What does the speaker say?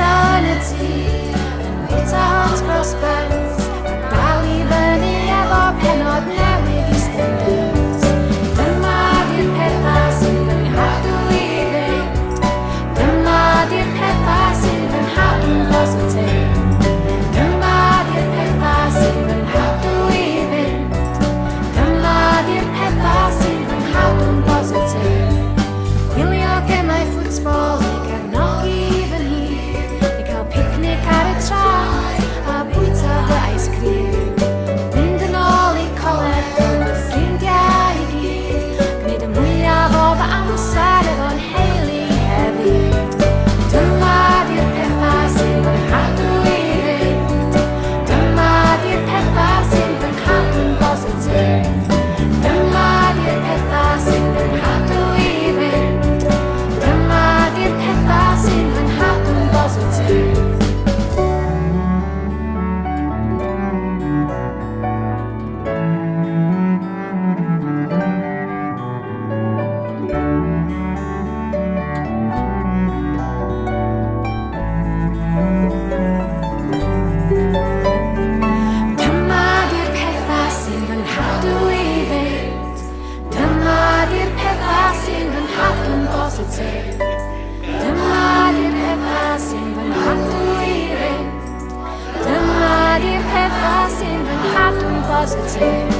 bwyta yn y tŷ, yn bwyta hot cross buns, ac dal I fyny efo pennod newydd I stenders. Dyma di'r pethau sydd yn hadw I fynd, dyma di'r pethau sydd yn hadw positif. Dyma di'r pethau sydd yn hadw I fynd, dyma di'r pethau sydd yn hadw positif. Gwylio gemau ffwtbol I gefnogi fy nhîm, I cael picnic ar y traeth a bwyta fy ice cream. Mynd yn ôl I coleg gyda fy ffrindiau I gyd, gwneud y mwyaf o fy amser efo'n heulu hefyd. Dyma di'r pethau sydd yn hadw I fynd, dyma di'r pethau sydd yn hadw'n positif. Dyma di'r pethau sydd yn hadw I fynd, dyma di'r pethau sydd yn hadw'n positif. Dyma di'r pethau sydd yn hadw I fynd, dyma di'r pethau sydd yn hadw'n positif. Dyma di'r pethau sydd yn hadw I fynd, dyma di'r pethau sydd yn hadw'n positif.